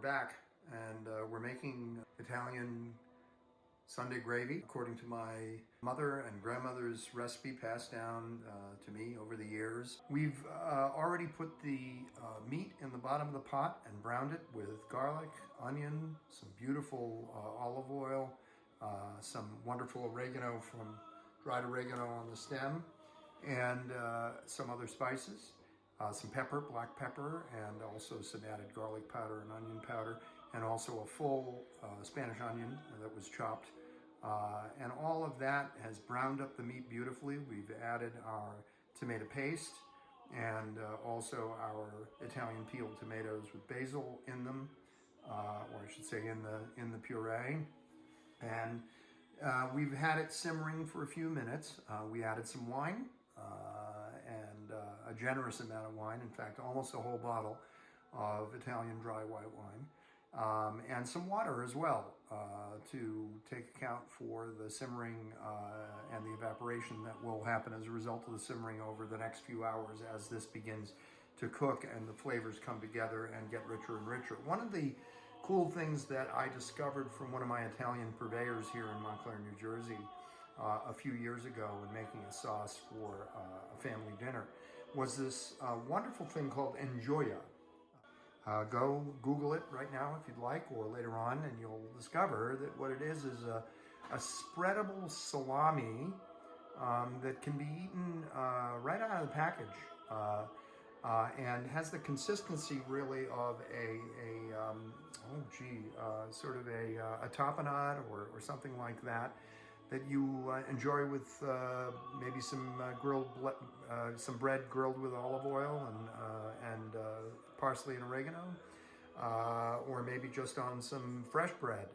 back, and we're making Italian Sunday gravy according to my mother and grandmother's recipe passed down to me over the years. We've already put the meat in the bottom of the pot and browned it with garlic, onion, some beautiful olive oil, some wonderful oregano from dried oregano on the stem, and some other spices. Some pepper, black pepper, and also some added garlic powder and onion powder, and also a full Spanish onion that was chopped. And all of that has browned up the meat beautifully. We've added our tomato paste and also our Italian peeled tomatoes with basil in them, or I should say in the puree. And we've had it simmering for a few minutes. We added some wine. And a generous amount of wine, in fact, almost a whole bottle of Italian dry white wine, and some water as well to take account for the simmering and the evaporation that will happen as a result of the simmering over the next few hours as this begins to cook and the flavors come together and get richer and richer. One of the cool things that I discovered from one of my Italian purveyors here in Montclair, New Jersey, a few years ago when making a sauce for a family dinner was this wonderful thing called Engioia. Go Google it right now if you'd like, or later on, and you'll discover that what it is a spreadable salami that can be eaten right out of the package, and has the consistency really of sort of a tapenade or something like that you enjoy with maybe some some bread grilled with olive oil and parsley and oregano, or maybe just on some fresh bread,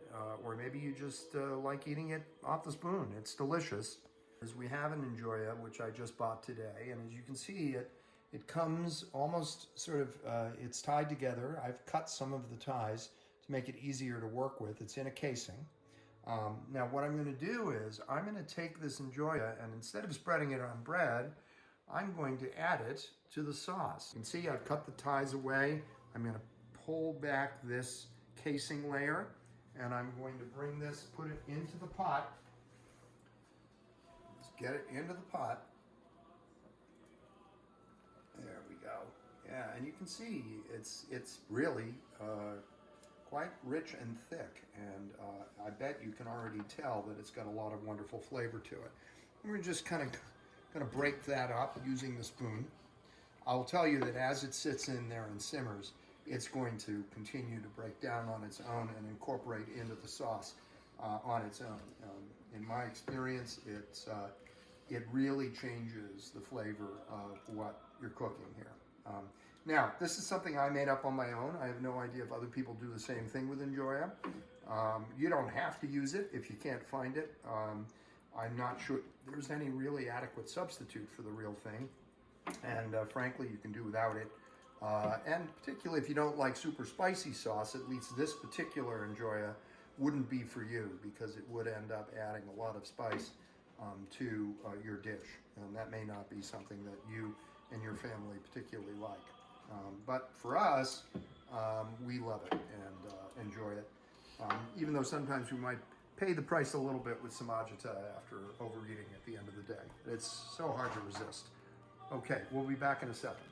or maybe you just like eating it off the spoon. It's delicious. As we have an Engioia, which I just bought today, and as you can see, it comes almost sort of, it's tied together. I've cut some of the ties to make it easier to work with. It's in a casing. Now what I'm going to do is I'm going to take this Engioia, and instead of spreading it on bread, I'm going to add it to the sauce. You can see I've cut the ties away. I'm going to pull back this casing layer, and I'm going to bring this, put it into the pot. Let's get it into the pot. There we go. Yeah, and you can see it's really quite rich and thick, and I bet you can already tell that it's got a lot of wonderful flavor to it. We're just kind of going to break that up using the spoon. I'll tell you that as it sits in there and simmers, it's going to continue to break down on its own and incorporate into the sauce on its own. In my experience, it really changes the flavor of what you're cooking here. Now, this is something I made up on my own. I have no idea if other people do the same thing with Engioia. You don't have to use it if you can't find it. I'm not sure there's any really adequate substitute for the real thing. And frankly, you can do without it. And particularly if you don't like super spicy sauce, at least this particular Engioia wouldn't be for you, because it would end up adding a lot of spice to your dish. And that may not be something that you and your family particularly like. But for us, we love it and enjoy it. Even though sometimes we might pay the price a little bit with some agita after overeating at the end of the day. It's so hard to resist. Okay, we'll be back in a second.